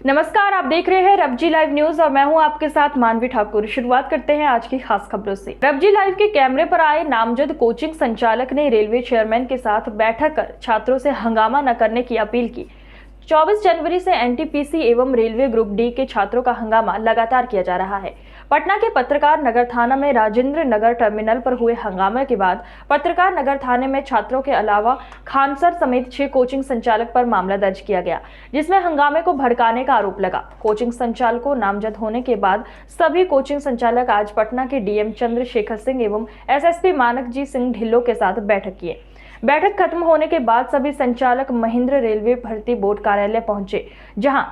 नमस्कार, आप देख रहे हैं रबजी लाइव न्यूज और मैं हूं आपके साथ मानवी ठाकुर। शुरुआत करते हैं आज की खास खबरों से। रबजी लाइव के कैमरे पर आए नामजद कोचिंग संचालक ने रेलवे चेयरमैन के साथ बैठक कर छात्रों से हंगामा न करने की अपील की। 24 जनवरी से एनटीपीसी एवं रेलवे ग्रुप डी के छात्रों का हंगामा लगातार किया जा रहा है। पटना के पत्रकार नगर थाना में राजेंद्र नगर टर्मिनल पर हुए हंगामे के बाद पत्रकार नगर थाने में छात्रों के अलावा खानसर समेत 6 कोचिंग संचालक पर मामला दर्ज किया गया, जिसमें हंगामे को भड़काने का आरोप लगा। कोचिंग संचालकों नामजद होने के बाद सभी कोचिंग संचालक आज पटना के डीएम चंद्रशेखर सिंह एवं एसएसपी मानक जी सिंह ढिल्लो के साथ बैठक किए। बैठक खत्म होने के बाद सभी संचालक महेंद्र रेलवे भर्ती बोर्ड कार्यालय पहुंचे, जहां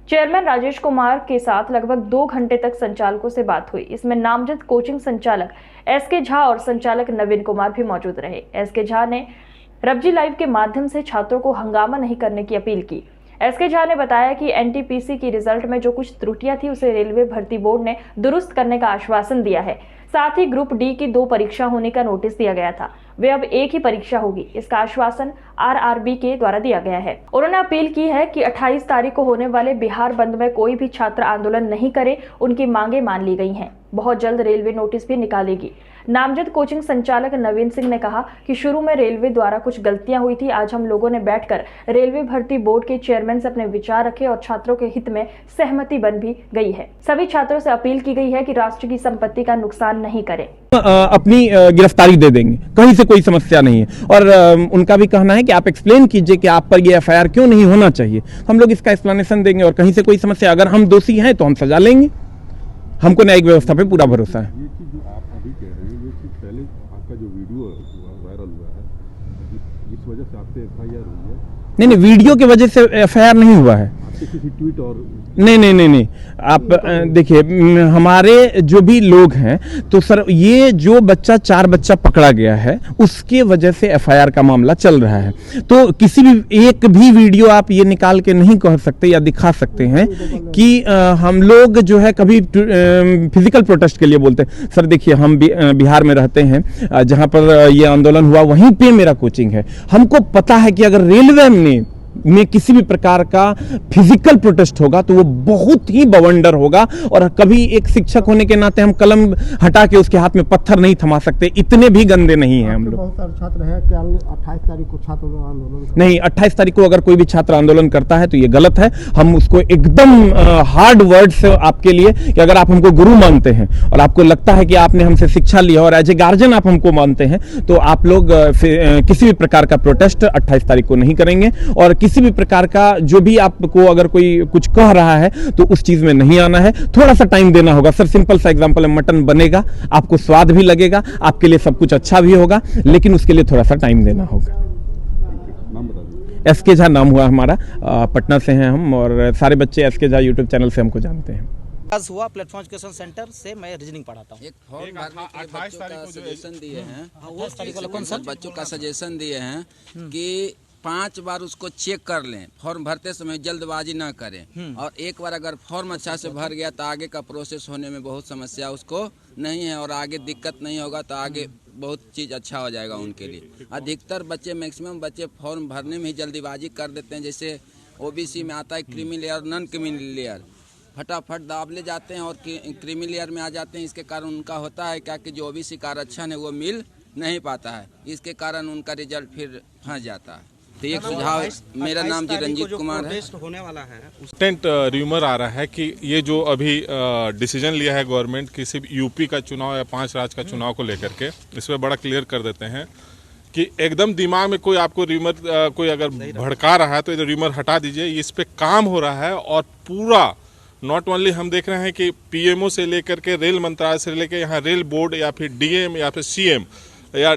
चेयरमैन राजेश कुमार के साथ लगभग 2 घंटे तक संचालकों से बात हुई। इसमें नामजद कोचिंग संचालक एसके झा और संचालक नवीन कुमार भी मौजूद रहे। एसके झा ने रबजी लाइव के माध्यम से छात्रों को हंगामा नहीं करने की अपील की। एसके झा ने बताया कि एनटीपीसी की रिजल्ट में जो कुछ त्रुटियां थी उसे रेलवे भर्ती बोर्ड ने दुरुस्त करने का आश्वासन दिया है। साथ ही ग्रुप डी की 2 परीक्षा होने का नोटिस दिया गया था, वे अब एक ही परीक्षा होगी, इसका आश्वासन आरआरबी के द्वारा दिया गया है। उन्होंने अपील की है कि 28 तारीख को होने वाले बिहार बंद में कोई भी छात्र आंदोलन नहीं करे, उनकी मांगे मान ली गई हैं। बहुत जल्द रेलवे नोटिस भी निकालेगी। नामजद कोचिंग संचालक नवीन सिंह ने कहा कि शुरू में रेलवे द्वारा कुछ गलतियां हुई थी। आज हम लोगों ने बैठकर रेलवे भर्ती बोर्ड के चेयरमैन से अपने विचार रखे और छात्रों के हित में सहमति बन भी गई है। सभी छात्रों से अपील की गई है कि राष्ट्र की संपत्ति का नुकसान नहीं करें। अपनी गिरफ्तारी दे देंगे, कहीं से कोई समस्या नहीं है। और उनका भी कहना है कि आप एक्सप्लेन कीजिए कि आप पर ये एफआईआर क्यों नहीं होना चाहिए। हम लोग इसका एक्सप्लेनेशन देंगे और कहीं से कोई समस्या, अगर हम दोषी हैं तो हम सजा लेंगे। हमको न्यायिक व्यवस्था पे पूरा भरोसा है। ये चीज जो आप अभी कह रहे हैं, ये चीज पहले आपका जो वीडियो वायरल हुआ है, जिस वजह से आपसे एफआईआर हुई है। नहीं, वीडियो की वजह से एफआईआर नहीं हुआ है। आपके किसी ट्वीट और नहीं, आप देखिए, हमारे जो भी लोग हैं तो सर, ये जो 4 बच्चा पकड़ा गया है उसके वजह से एफआईआर का मामला चल रहा है। तो किसी भी एक भी वीडियो आप ये निकाल के नहीं कह सकते या दिखा सकते हैं कि हम लोग जो है कभी फिजिकल प्रोटेस्ट के लिए बोलते हैं। सर देखिए, हम बिहार में रहते हैं, जहां पर ये आंदोलन हुआ वहीं पे मेरा कोचिंग है। हमको पता है कि अगर रेलवे में किसी भी प्रकार का फिजिकल प्रोटेस्ट होगा तो वो बहुत ही बवंडर होगा। और कभी एक शिक्षक होने के नाते हम कलम हटा के उसके हाथ में पत्थर नहीं थमा सकते, इतने भी गंदे नहीं हैं हम लोग। बहुत सारे छात्र हैं, क्या 28 तारीख को छात्र आंदोलन नहीं, 28 तारीख को अगर कोई भी छात्र आंदोलन करता है तो ये गलत है। हम उसको एकदम हार्ड वर्ड से आपके लिए, कि अगर आप हमको गुरु मानते हैं और आपको लगता है कि आपने हमसे शिक्षा लिया और एज ए गार्जियन आप हमको मानते हैं, तो आप लोग किसी भी प्रकार का प्रोटेस्ट 28 तारीख को नहीं करेंगे। और किसी भी प्रकार का जो भी आपको अगर कोई कुछ कह रहा है तो उस चीज में नहीं आना है। थोड़ा सा टाइम देना होगा सर। सिंपल सा एग्जांपल है, मटन बनेगा, आपको स्वाद भी लगेगा, आपके लिए सब कुछ अच्छा भी होगा, लेकिन उसके लिए थोड़ा सा टाइम देना होगा। एसके झा नाम हुआ हमारा, पटना से हैं हम और सारे बच्चे एसके झा यूट्यूब चैनल से हमको जानते हैं। हुआ प्लेटफॉर्म एजुकेशन सेंटर से मैं रीजनिंग पढ़ाता हूँ। एक फॉर्म भरने के लिए बच्चों का सजेशन दिए हैं, बच्चों का सजेशन दिए हैं कि 5 बार उसको चेक कर लें, फॉर्म भरते समय जल्दबाजी ना करें। और एक बार अगर फॉर्म अच्छा से भर गया तो आगे का प्रोसेस होने में बहुत समस्या उसको नहीं है और आगे दिक्कत नहीं होगा, तो आगे बहुत चीज़ अच्छा हो जाएगा उनके लिए। अधिकतर बच्चे, मैक्सिमम बच्चे फॉर्म भरने में ही जल्दीबाजी कर देते हैं। जैसे ओबीसी में आता है creamy layer, non creamy layer, फटाफट दाब ले जाते हैं और क्रीमी लेयर में आ जाते हैं। इसके कारण उनका होता है क्या कि जो ओबीसी का आरक्षण है वो मिल नहीं पाता है, इसके कारण उनका रिजल्ट फिर फंस जाता है। तो एक सुझाव, मेरा नाम जी रंजीत कुमार है। होने वाला है र्यूमर आ रहा है कि ये जो अभी डिसीजन लिया है गवर्नमेंट कि सिर्फ यूपी का चुनाव या 5 राज्य का चुनाव को लेकर के, इसमें बड़ा क्लियर कर देते हैं कि एकदम दिमाग में कोई आपको र्यूमर कोई अगर भड़का रहा है तो ये र्यूमर हटा दीजिए। इस पे काम हो रहा है और पूरा नॉट ओनली हम देख रहे हैं कि पीएमओ से लेकर के रेल मंत्रालय से लेकर यहाँ रेल बोर्ड या फिर डीएम या फिर सीएम या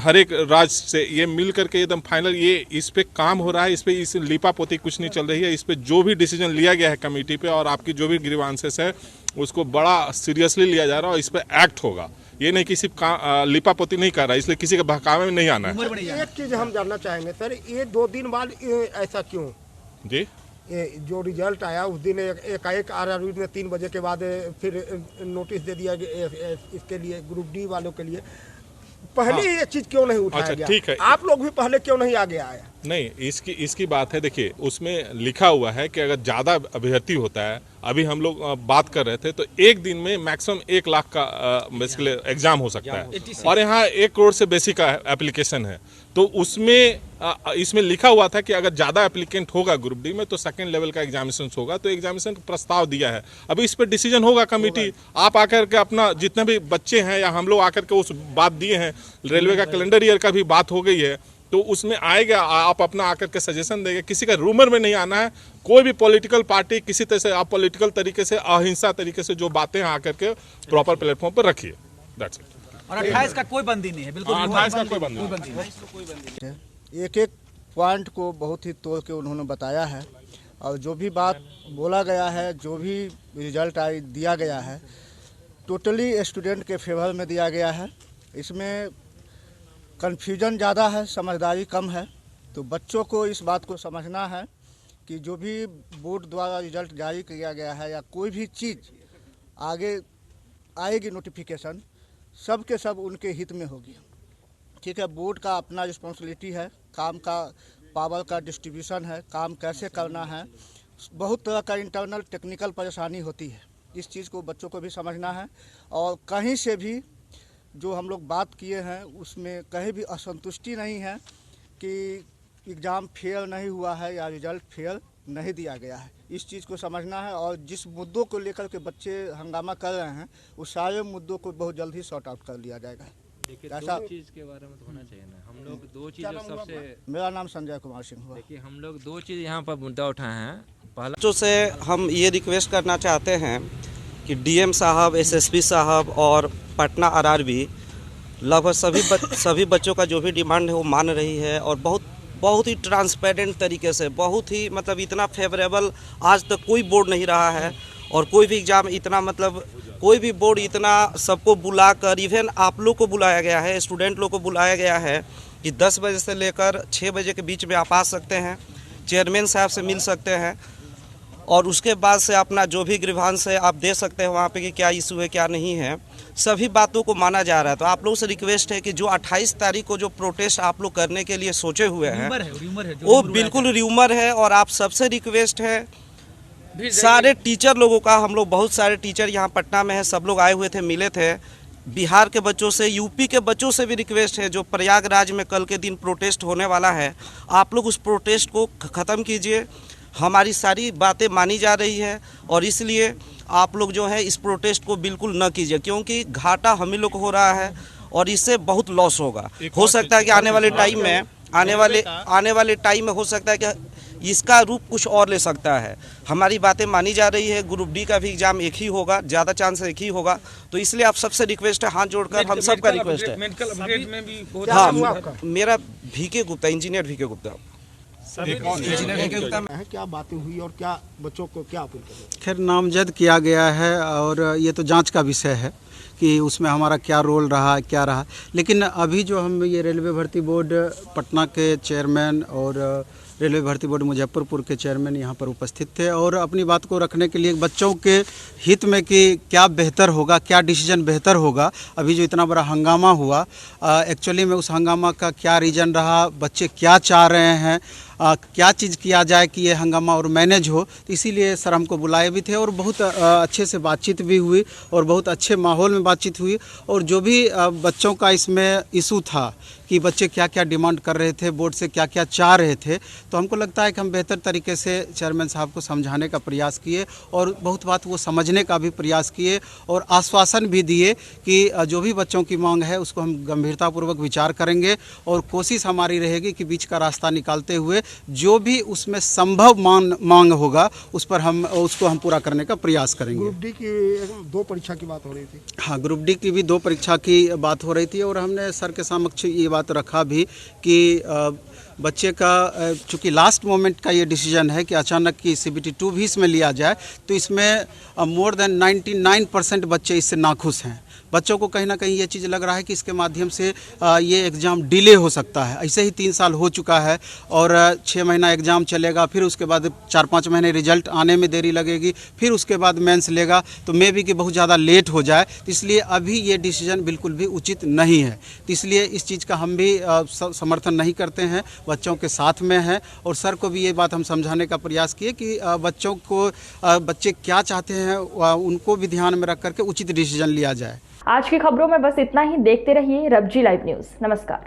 हर एक राज्य से ये मिल करके एकदम फाइनल ये इस पे काम हो रहा है। इस लीपापोती कुछ नहीं चल रही है। इस पे जो भी डिसीजन लिया गया है कमेटी पे और आपकी जो भी ग्रीवांसेस है उसको बड़ा सीरियसली लिया जा रहा है और इस पे एक्ट होगा। ये नहीं कि सिर्फ लीपापोती नहीं कर रहा है, इसलिए किसी के बहकावे में नहीं आना है। एक चीज हम जानना चाहेंगे सर, ये 2 दिन बाद ऐसा क्यों? जी, जो रिजल्ट आया उस दिन एक आरआरबी में 3 बजे के बाद फिर नोटिस दे दिया इसके लिए, ग्रुप डी वालों के लिए। पहले ये चीज क्यों नहीं उठाया गया? ठीक है, आप लोग भी पहले क्यों नहीं आगे आए? नहीं, इसकी बात है। देखिए, उसमें लिखा हुआ है कि अगर ज़्यादा अभ्यर्थी होता है, अभी हम लोग बात कर रहे थे, तो एक दिन में मैक्सिमम 1 लाख का बेसिकली एग्जाम हो सकता है, और यहाँ 1 करोड़ से बेसी का एप्लीकेशन है। तो उसमें इसमें लिखा हुआ था कि अगर ज़्यादा एप्लीकेंट होगा ग्रुप डी में तो सेकेंड लेवल का एग्जामिनेशन होगा। तो एग्जामिनेशन प्रस्ताव दिया है, अभी इस पर डिसीजन होगा कमेटी। आप आकर के अपना जितने भी बच्चे हैं या हम लोग आकर के उस बात दिए हैं, रेलवे का कैलेंडर ईयर का भी बात हो गई है, तो उसमें आएगा, आप अपना आकर के सजेशन देंगे। किसी का रूमर में नहीं आना है। कोई भी पॉलिटिकल पार्टी किसी तरह से आप पॉलिटिकल तरीके से, अहिंसा तरीके से जो बातें आकर के प्रॉपर प्लेटफॉर्म पर रखिए। That's it. और 28 का कोई बंदी नहीं है, बिल्कुल 28 का कोई बंदी नहीं। एक एक पॉइंट को बहुत ही तोड़ के उन्होंने बताया है, और जो भी बात बोला गया है, जो भी रिजल्ट दिया गया है, टोटली स्टूडेंट के फेवर में दिया गया है। इसमें कन्फ्यूजन ज़्यादा है, समझदारी कम है। तो बच्चों को इस बात को समझना है कि जो भी बोर्ड द्वारा रिजल्ट जारी किया गया है या कोई भी चीज़ आगे आएगी नोटिफिकेशन, सब के सब उनके हित में होगी। ठीक है, बोर्ड का अपना रिस्पॉन्सिबिलिटी है, काम का पावर का डिस्ट्रीब्यूशन है, काम कैसे करना है। बहुत तरह का इंटरनल टेक्निकल परेशानी होती है, इस चीज़ को बच्चों को भी समझना है। और कहीं से भी जो हम लोग बात किए हैं उसमें कहीं भी असंतुष्टि नहीं है कि एग्ज़ाम फेयर नहीं हुआ है या रिजल्ट फेयर नहीं दिया गया है। इस चीज़ को समझना है, और जिस मुद्दों को लेकर के बच्चे हंगामा कर रहे हैं उस सारे मुद्दों को बहुत जल्द ही सॉर्ट आउट कर लिया जाएगा। देखिए, दो चीज़ के बारे में तो होना चाहिए ना। हम लोग दो चीज़ सबसे, मेरा नाम संजय कुमार सिंह हुआ। देखिए, हम लोग दो चीज़ यहाँ पर मुद्दा उठाए हैं। पहला, बच्चों से हम ये रिक्वेस्ट करना चाहते हैं कि डीएम साहब, एसएसपी साहब और पटना आरआरबी लगभग सभी बच्चों का जो भी डिमांड है वो मान रही है, और बहुत ही ट्रांसपेरेंट तरीके से, बहुत ही मतलब इतना फेवरेबल आज तक कोई बोर्ड नहीं रहा है। और कोई भी एग्ज़ाम इतना मतलब कोई भी बोर्ड इतना सबको बुलाकर, इवन आप लोग को बुलाया गया है, स्टूडेंट लोग को बुलाया गया है कि 10 बजे से लेकर 6 बजे के बीच में आप आ सकते हैं, चेयरमैन साहब से मिल सकते हैं, और उसके बाद से अपना जो भी ग्रीवांस है आप दे सकते हैं वहाँ पे कि क्या इशू है क्या नहीं है। सभी बातों को माना जा रहा है। तो आप लोगों से रिक्वेस्ट है कि जो 28 तारीख को जो प्रोटेस्ट आप लोग करने के लिए सोचे हुए हैं वो बिल्कुल र्यूमर है। और आप सबसे रिक्वेस्ट है, सारे टीचर लोगों का, हम लोग बहुत सारे टीचर यहाँ पटना में है, सब लोग आए हुए थे, मिले थे। बिहार के बच्चों से, यूपी के बच्चों से भी रिक्वेस्ट है, जो प्रयागराज में कल के दिन प्रोटेस्ट होने वाला है, आप लोग उस प्रोटेस्ट को ख़त्म कीजिए। हमारी सारी बातें मानी जा रही है, और इसलिए आप लोग जो है इस प्रोटेस्ट को बिल्कुल न कीजिए, क्योंकि घाटा हम ही लोग को हो रहा है और इससे बहुत लॉस होगा। हो सकता है कि आने वाले टाइम में हो सकता है कि इसका रूप कुछ और ले सकता है। हमारी बातें मानी जा रही है। ग्रुप डी का भी एग्जाम एक ही होगा, ज़्यादा चांस एक ही होगा। तो इसलिए आप सबसे रिक्वेस्ट है, हाथ जोड़कर हम सबका रिक्वेस्ट है। हाँ, मेरा VK Gupta, engineer VK Gupta. क्या बातें हुई और क्या बच्चों को क्या अपील करें? खैर, नामजद किया गया है और ये तो जांच का विषय है कि उसमें हमारा क्या रोल रहा, क्या रहा। लेकिन अभी जो हम ये रेलवे भर्ती बोर्ड पटना के चेयरमैन और रेलवे भर्ती बोर्ड मुजफ्फरपुर के चेयरमैन यहाँ पर उपस्थित थे, और अपनी बात को रखने के लिए बच्चों के हित में कि क्या बेहतर होगा, क्या डिसीजन बेहतर होगा। अभी जो इतना बड़ा हंगामा हुआ, एक्चुअली में उस हंगामा का क्या रीज़न रहा, बच्चे क्या चाह रहे हैं, क्या चीज़ किया जाए कि ये हंगामा और मैनेज हो। तो इसीलिए सर हमको बुलाए भी थे, और बहुत अच्छे से बातचीत भी हुई, और बहुत अच्छे माहौल में बातचीत हुई। और जो भी बच्चों का इसमें इशू था कि बच्चे क्या क्या डिमांड कर रहे थे, बोर्ड से क्या क्या चाह रहे थे, तो हमको लगता है कि हम बेहतर तरीके से चेयरमैन साहब को समझाने का प्रयास किए, और बहुत बात वो समझने का भी प्रयास किए, और आश्वासन भी दिए कि जो भी बच्चों की मांग है उसको हम गंभीरतापूर्वक विचार करेंगे, और कोशिश हमारी रहेगी कि बीच का रास्ता निकालते हुए जो भी उसमें संभव मांग होगा उस पर हम उसको पूरा करने का प्रयास करेंगे। ग्रुप डी की 2 परीक्षा की बात हो रही थी। हाँ, ग्रुप डी की भी 2 परीक्षा की बात हो रही थी, और हमने सर के समक्ष ये बात रखा भी कि बच्चे का चूँकि लास्ट मोमेंट का ये डिसीजन है कि अचानक की CBT 2 भी इसमें लिया जाए, तो इसमें मोर देन 99% बच्चे इससे नाखुश हैं। बच्चों को कहीं ना कहीं ये चीज़ लग रहा है कि इसके माध्यम से ये एग्ज़ाम डिले हो सकता है। ऐसे ही 3 साल हो चुका है और 6 महीना एग्ज़ाम चलेगा, फिर उसके बाद 4-5 महीने रिजल्ट आने में देरी लगेगी, फिर उसके बाद मेंस लेगा, तो मे भी कि बहुत ज़्यादा लेट हो जाए। तो इसलिए अभी ये डिसीजन बिल्कुल भी उचित नहीं है। तो इसलिए इस चीज़ का हम भी समर्थन नहीं करते हैं, बच्चों के साथ में हैं। और सर को भी ये बात हम समझाने का प्रयास किए कि बच्चों को बच्चे क्या चाहते हैं उनको भी ध्यान में रख करके उचित डिसीजन लिया जाए। आज की खबरों में बस इतना ही। देखते रहिए रबजी लाइव न्यूज़। नमस्कार।